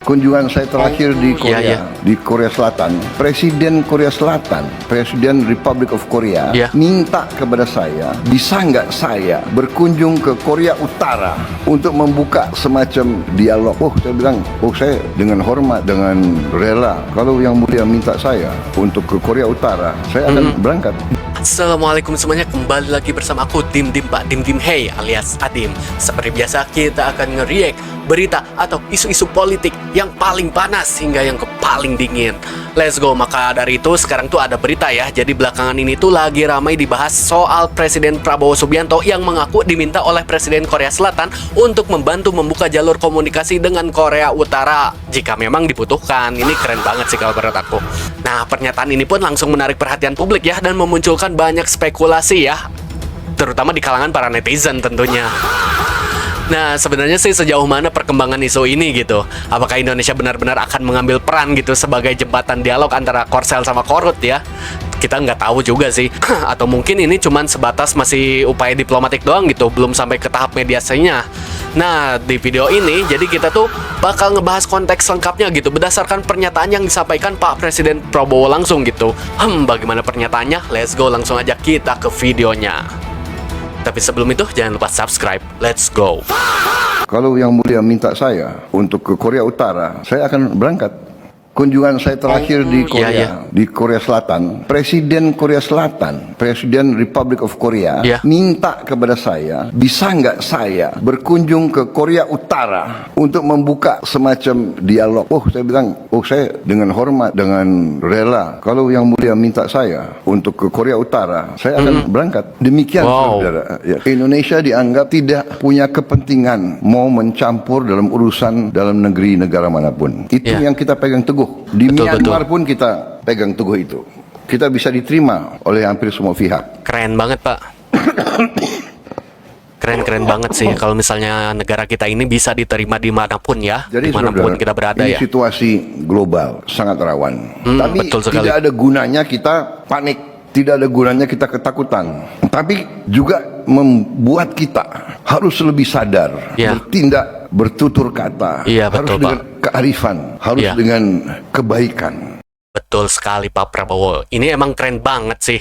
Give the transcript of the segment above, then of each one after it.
Kunjungan saya terakhir di Korea Selatan, Presiden Korea Selatan, Presiden Republic of Korea minta kepada saya, bisa nggak saya berkunjung ke Korea Utara untuk membuka semacam dialog. Saya bilang, saya dengan hormat, dengan rela. Kalau Yang Mulia minta saya untuk ke Korea Utara, saya akan berangkat. Assalamualaikum semuanya, kembali lagi bersama aku Dim Pak Dim Hey alias Adim. Seperti biasa kita akan nge-react berita atau isu-isu politik yang paling panas hingga yang paling dingin. Let's go. Maka dari itu sekarang tuh ada berita ya. Jadi belakangan ini tuh lagi ramai dibahas soal Presiden Prabowo Subianto yang mengaku diminta oleh Presiden Korea Selatan untuk membantu membuka jalur komunikasi dengan Korea Utara jika memang dibutuhkan. Ini keren banget sih kalau menurut aku. Nah, pernyataan ini pun langsung menarik perhatian publik ya, dan memunculkan banyak spekulasi ya, terutama di kalangan para netizen tentunya. Nah, sebenarnya sih sejauh mana perkembangan isu ini gitu? Apakah Indonesia benar-benar akan mengambil peran gitu sebagai jembatan dialog antara Korsel sama Korut ya? Kita nggak tahu juga sih. Atau mungkin ini cuman sebatas masih upaya diplomatik doang gitu, belum sampai ke tahap mediasinya. Nah, di video ini jadi kita tuh bakal ngebahas konteks lengkapnya gitu, berdasarkan pernyataan yang disampaikan Pak Presiden Prabowo langsung gitu. Bagaimana pernyataannya? Let's go, langsung aja kita ke videonya. Tapi sebelum itu jangan lupa subscribe. Let's go. Kalau Yang Mulia minta saya untuk ke Korea Utara, saya akan berangkat. Kunjungan saya terakhir di Korea Selatan, Presiden Korea Selatan, Presiden Republic of Korea minta kepada saya, bisa nggak saya berkunjung ke Korea Utara untuk membuka semacam dialog. Saya bilang, saya dengan hormat, dengan rela. Kalau Yang Mulia minta saya untuk ke Korea Utara, saya akan berangkat. Demikian, saudara. Indonesia dianggap tidak punya kepentingan mau mencampur dalam urusan dalam negeri negara manapun. Itu yang kita pegang teguh. Di Myanmar pun kita pegang teguh itu. Kita bisa diterima oleh hampir semua pihak. Keren banget, Pak. Keren banget sih kalau misalnya negara kita ini bisa diterima dimanapun ya. Jadi dimanapun kita berada ini ya. Situasi global sangat rawan. Tapi tidak ada gunanya kita panik, tidak ada gunanya kita ketakutan. Tapi juga membuat kita harus lebih sadar, bertindak, bertutur kata, harus dengan kearifan, harus dengan kebaikan. Betul sekali Pak Prabowo. Ini emang keren banget sih.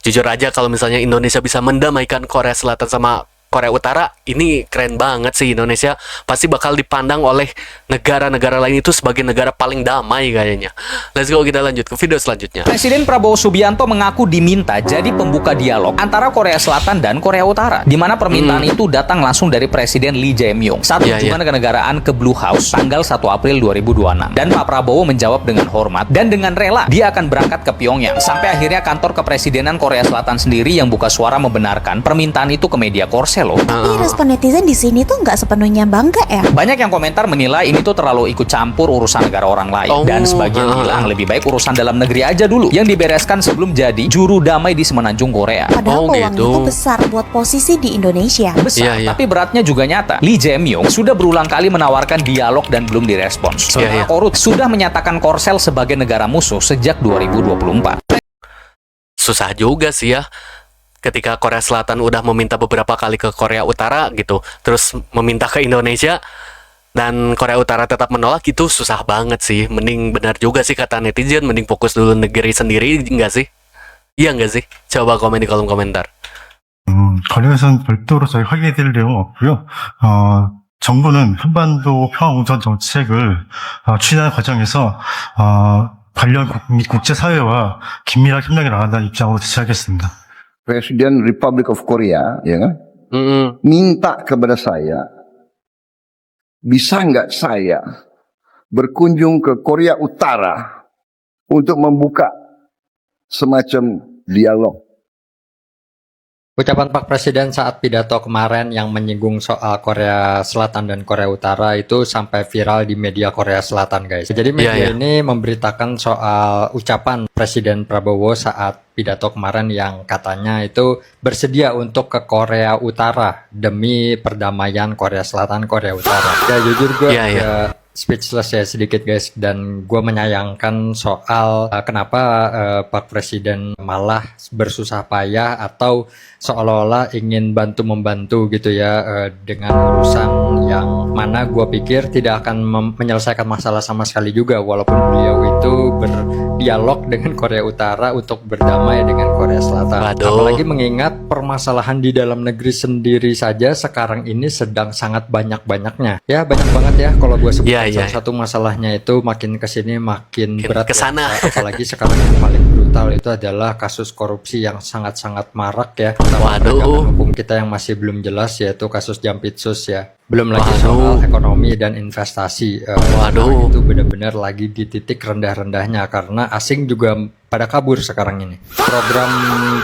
Jujur aja kalau misalnya Indonesia bisa mendamaikan Korea Selatan sama Korea Utara, ini keren banget sih. Indonesia pasti bakal dipandang oleh negara-negara lain itu sebagai negara paling damai kayaknya. Let's go, kita lanjut ke video selanjutnya. Presiden Prabowo Subianto mengaku diminta jadi pembuka dialog antara Korea Selatan dan Korea Utara, di mana permintaan itu datang langsung dari Presiden Lee Jae-myung saat kunjungan kenegaraan ke Blue House tanggal 1 April 2026. Dan Pak Prabowo menjawab dengan hormat dan dengan rela dia akan berangkat ke Pyongyang. Sampai akhirnya kantor kepresidenan Korea Selatan sendiri yang buka suara membenarkan permintaan itu ke media Korsel. Tapi respon netizen di sini tuh nggak sepenuhnya bangga ya. Banyak yang komentar menilai ini tuh terlalu ikut campur urusan negara orang lain, dan sebagian bilang lebih baik urusan dalam negeri aja dulu yang dibereskan sebelum jadi juru damai di semenanjung Korea. Padahal peluang itu besar buat posisi di Indonesia. Besar, tapi beratnya juga nyata. Lee Jae-myung sudah berulang kali menawarkan dialog dan belum direspons. Sementara Korut sudah menyatakan Korsel sebagai negara musuh sejak 2024. Susah juga sih ya. Ketika Korea Selatan udah meminta beberapa kali ke Korea Utara gitu, terus meminta ke Indonesia, dan Korea Utara tetap menolak, itu susah banget sih. Mending benar juga sih kata netizen, mending fokus dulu negeri sendiri, enggak sih? Iya enggak sih? Coba komen di kolom komentar. 관련해서는 별도로 저희 확인해드릴 내용은 없고요. 정부는 한반도 평화우선 정책을 추진하는 과정에서 관련 및 국제사회와 긴밀하게 협력해 나간다는 입장으로 제시하겠습니다. Presiden Republic of Korea, minta kepada saya, bisa nggak saya berkunjung ke Korea Utara untuk membuka semacam dialog. Ucapan Pak Presiden saat pidato kemarin yang menyinggung soal Korea Selatan dan Korea Utara itu sampai viral di media Korea Selatan, guys. Jadi media ini memberitakan soal ucapan Presiden Prabowo saat pidato kemarin yang katanya itu bersedia untuk ke Korea Utara demi perdamaian Korea Selatan Korea Utara. Ya jujur gue speechless ya sedikit guys, dan gue menyayangkan soal kenapa Pak Presiden malah bersusah payah atau seolah-olah ingin bantu-membantu gitu ya dengan urusan yang mana gue pikir tidak akan menyelesaikan masalah sama sekali juga, walaupun beliau itu berdialog dengan Korea Utara untuk berdamai dengan Korea Selatan. Apalagi mengingat permasalahan di dalam negeri sendiri saja sekarang ini sedang sangat banyak-banyaknya. Ya banyak banget ya kalau gue sebutkan salah satu masalahnya itu makin kesini makin berat kesana. ya. Apalagi sekarang yang paling brutal itu adalah kasus korupsi yang sangat-sangat marak ya. Penegakan hukum kita yang masih belum jelas, yaitu kasus Jampitsus ya. Belum lagi soal ekonomi dan investasi. Itu benar-benar lagi di titik rendah-rendahnya karena asing juga pada kabur sekarang ini. Program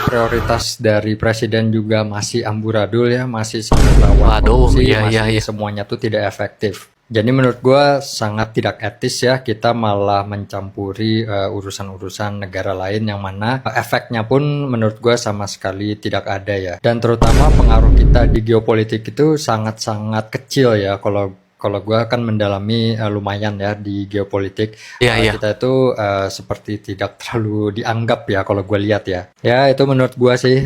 prioritas dari Presiden juga masih amburadul ya, masih sangat rawan korupsi, semuanya tuh tidak efektif. Jadi menurut gue sangat tidak etis ya kita malah mencampuri urusan-urusan negara lain yang mana efeknya pun menurut gue sama sekali tidak ada ya. Dan terutama pengaruh kita di geopolitik itu sangat-sangat kecil ya kalau gue akan mendalami lumayan ya di geopolitik. Kita itu seperti tidak terlalu dianggap ya kalau gue lihat ya. Ya itu menurut gue sih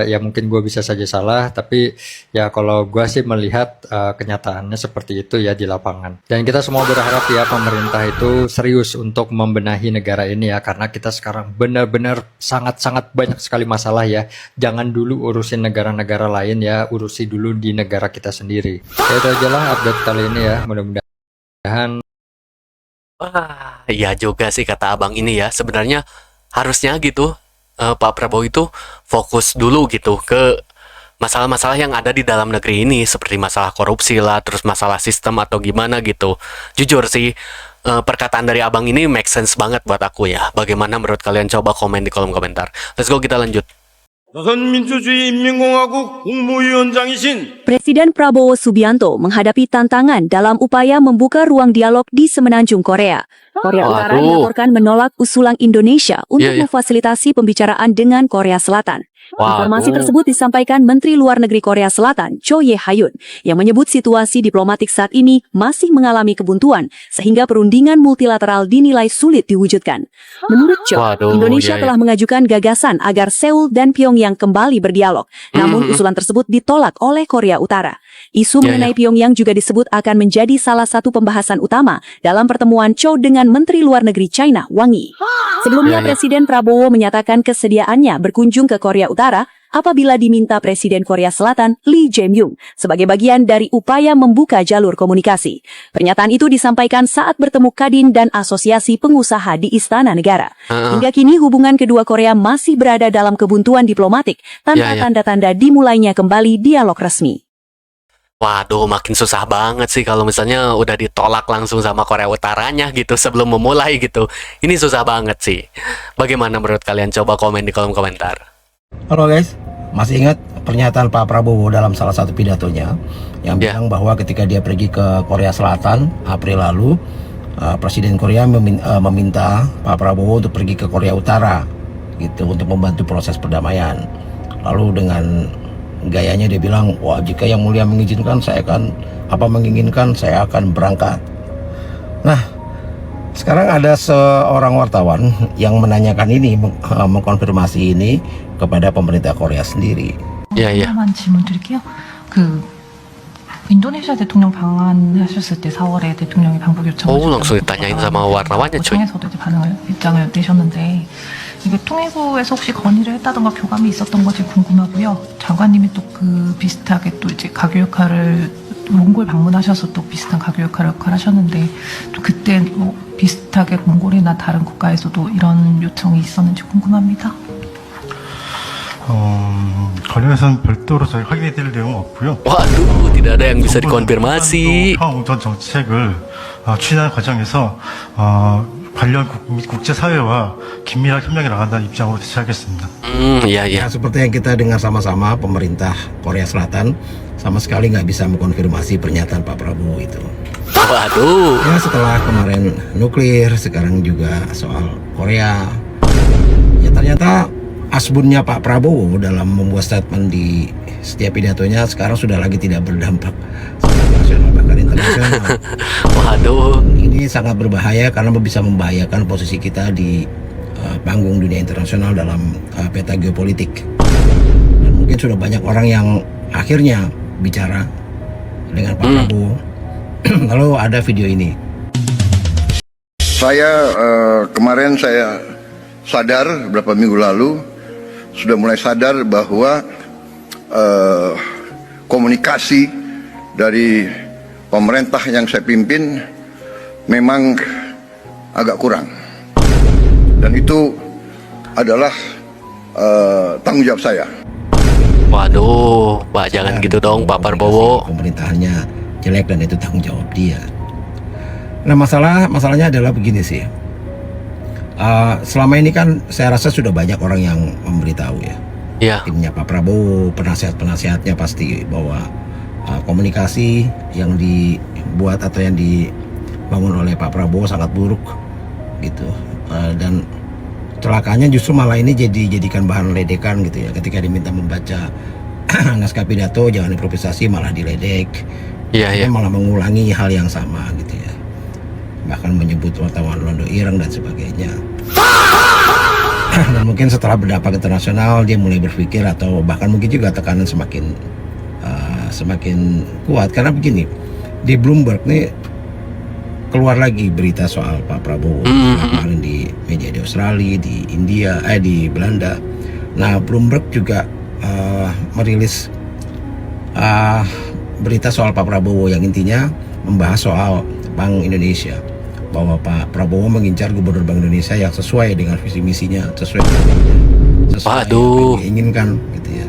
ya mungkin gue bisa saja salah, tapi ya kalau gue sih melihat kenyataannya seperti itu ya di lapangan. Dan kita semua berharap ya pemerintah itu serius untuk membenahi negara ini ya, karena kita sekarang benar-benar sangat-sangat banyak sekali masalah ya. Jangan dulu urusin negara-negara lain ya, urusi dulu di negara kita sendiri. Ya itu aja lah update kali ini ya, mudah-mudahan. Iya juga sih kata abang ini ya, sebenarnya harusnya gitu Pak Prabowo itu fokus dulu gitu ke masalah-masalah yang ada di dalam negeri ini, seperti masalah korupsi lah, terus masalah sistem atau gimana gitu. Jujur sih perkataan dari abang ini make sense banget buat aku ya. Bagaimana menurut kalian? Coba komen di kolom komentar. Let's go, kita lanjut. 조선민주주의인민공화국 국무위원장이신 Presiden Prabowo Subianto menghadapi tantangan dalam upaya membuka ruang dialog di semenanjung Korea. Korea Utara dilaporkan menolak usulan Indonesia untuk memfasilitasi pembicaraan dengan Korea Selatan. Informasi tersebut disampaikan Menteri Luar Negeri Korea Selatan, Cho Ye-hayun, yang menyebut situasi diplomatik saat ini masih mengalami kebuntuan, sehingga perundingan multilateral dinilai sulit diwujudkan. Menurut Cho, Indonesia telah mengajukan gagasan agar Seoul dan Pyongyang kembali berdialog, namun usulan tersebut ditolak oleh Korea Utara. Isu mengenai Pyongyang juga disebut akan menjadi salah satu pembahasan utama dalam pertemuan Cho dengan Menteri Luar Negeri China, Wang Yi. Sebelumnya, Presiden Prabowo menyatakan kesediaannya berkunjung ke Korea Utara apabila diminta Presiden Korea Selatan, Lee Jae-myung, sebagai bagian dari upaya membuka jalur komunikasi. Pernyataan itu disampaikan saat bertemu Kadin dan Asosiasi Pengusaha di Istana Negara. Hingga kini hubungan kedua Korea masih berada dalam kebuntuan diplomatik tanpa tanda-tanda dimulainya kembali dialog resmi. Waduh, makin susah banget sih kalau misalnya udah ditolak langsung sama Korea Utaranya gitu sebelum memulai gitu. Ini susah banget sih. Bagaimana menurut kalian? Coba komen di kolom komentar. Halo guys, masih ingat pernyataan Pak Prabowo dalam salah satu pidatonya yang bilang bahwa ketika dia pergi ke Korea Selatan April lalu, Presiden Korea meminta Pak Prabowo untuk pergi ke Korea Utara gitu untuk membantu proses perdamaian. Lalu dengan gayanya dia bilang, wah jika Yang Mulia mengizinkan saya menginginkan saya akan berangkat. Nah, sekarang ada seorang wartawan yang menanyakan ini, mengkonfirmasi ini kepada pemerintah Korea sendiri. 질문 드릴게요. 인도네시아 대통령 방한하셨을 때 4월에 대통령이 방북 요청을 langsung ditanyain sama wartawannya cuy. 통해서도 이제 입장을 내셨는데 이게 통일부에서 혹시 건의를 했다던가 교감이 있었던 건지 궁금하고요. 장관님이 또 비슷하게 또 이제 가교 역할을 몽골 방문하셔서 또 비슷한 가교 역할을 하셨는데 또 그때 뭐 비슷하게 몽골이나 다른 국가에서도 이런 요청이 있었는지 궁금합니다. 관련해서는 별도로 저희 확인해드릴 내용은 없고요. Waduh, tidak ada yang bisa dikonfirmasi. 평화우선 정책을 추진하는 과정에서 관련 국제사회와 긴밀한 협력이 나간다는 입장으로 대처하겠습니다. Ya, seperti yang kita dengar sama-sama, pemerintah Korea Selatan sama sekali nggak bisa mengkonfirmasi pernyataan Pak Prabowo itu. Waduh. Ya, setelah kemarin nuklir, sekarang juga soal Korea. Ya ternyata asbunnya Pak Prabowo dalam membuat statement di setiap pidatonya sekarang sudah lagi tidak berdampak. bahkan internasional. Waduh. Ini sangat berbahaya karena bisa membahayakan posisi kita di panggung dunia internasional dalam peta geopolitik. Dan mungkin sudah banyak orang yang akhirnya bicara dengan Pak Prabowo. Lalu ada video ini. Saya kemarin saya sadar beberapa minggu lalu sudah mulai sadar bahwa komunikasi dari pemerintah yang saya pimpin memang agak kurang, dan itu adalah tanggung jawab saya. Waduh, Pak jangan gitu dong Pak Prabowo. Pemerintahannya jelek dan itu tanggung jawab dia. Nah masalahnya adalah begini sih. Selama ini kan saya rasa sudah banyak orang yang memberitahu ya. Iya. Timnya Pak Prabowo, penasihat-penasihatnya pasti bahwa komunikasi yang dibuat atau yang dibangun oleh Pak Prabowo sangat buruk gitu. Dan celakanya justru malah ini jadikan bahan ledekan gitu ya. Ketika diminta membaca naskah pidato jangan improvisasi malah diledek. Iya. Malah mengulangi hal yang sama gitu ya. Bahkan menyebut wartawan Londo Ireng dan sebagainya. Dan mungkin setelah berdampak internasional dia mulai berpikir, atau bahkan mungkin juga tekanan semakin kuat karena begini, di Bloomberg nih keluar lagi berita soal Pak Prabowo kemarin di media di Australia, di India, di Belanda. Nah Bloomberg juga merilis berita soal Pak Prabowo yang intinya membahas soal Bank Indonesia, bahwa Pak Prabowo mengincar Gubernur Bank Indonesia yang sesuai dengan visi misinya, sesuai Waduh. yang diinginkan gitu ya.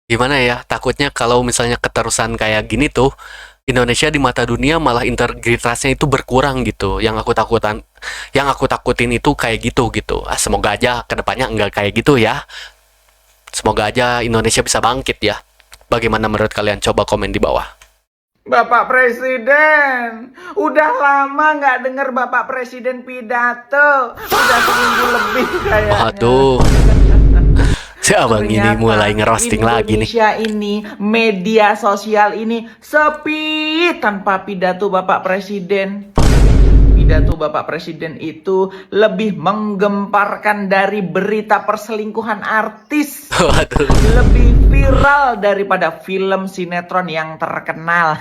Gimana ya, takutnya kalau misalnya keterusan kayak gini tuh Indonesia di mata dunia malah integritasnya itu berkurang gitu. Yang aku takutin itu kayak gitu. Semoga aja kedepannya enggak kayak gitu ya. Semoga aja Indonesia bisa bangkit ya. Bagaimana menurut kalian? Coba komen di bawah. Bapak Presiden, udah lama nggak dengar Bapak Presiden pidato, udah seminggu lebih kayaknya. Waduh, si abang ini mulai ngerosting lagi nih. Indonesia ini, media sosial ini sepi tanpa pidato Bapak Presiden. Pidato Bapak Presiden itu lebih menggemparkan dari berita perselingkuhan artis. Waduh. Lebih viral daripada film sinetron yang terkenal.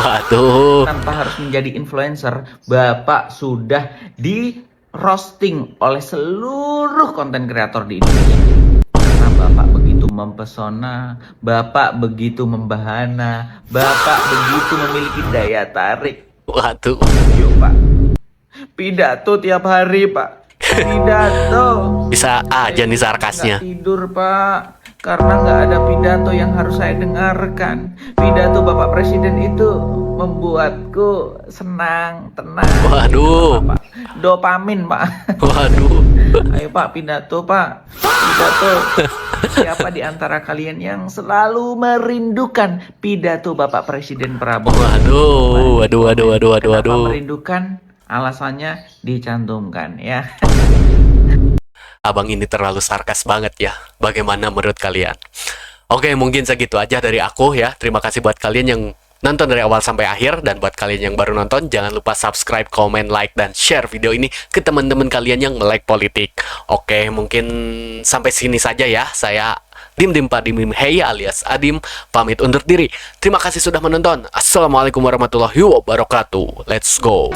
Waduh. Tanpa harus menjadi influencer, Bapak sudah di roasting oleh seluruh konten kreator di Indonesia. Karena Bapak begitu mempesona, Bapak begitu membahana, Bapak begitu memiliki daya tarik. Waduh. Yuk Pak, pidato tiap hari Pak, pidato. Bisa aja nih sarkasnya. Nggak tidur Pak, karena nggak ada pidato yang harus saya dengarkan. Pidato Bapak Presiden itu membuatku senang, tenang. Waduh. Pak. Dopamin Pak. Waduh. Ayo Pak, pidato Pak, pidato. Siapa di antara kalian yang selalu merindukan pidato Bapak Presiden Prabowo? Waduh. Merindukan, alasannya dicantumkan ya. Abang ini terlalu sarkas banget ya. Bagaimana menurut kalian? Oke, mungkin segitu aja dari aku ya. Terima kasih buat kalian yang nonton dari awal sampai akhir, dan buat kalian yang baru nonton jangan lupa subscribe, komen, like, dan share video ini ke teman-teman kalian yang melek politik. Oke, mungkin sampai sini saja ya. Saya Dim Pak Dim Hey alias Adim pamit undur diri. Terima kasih sudah menonton. Assalamualaikum warahmatullahi wabarakatuh. Let's go.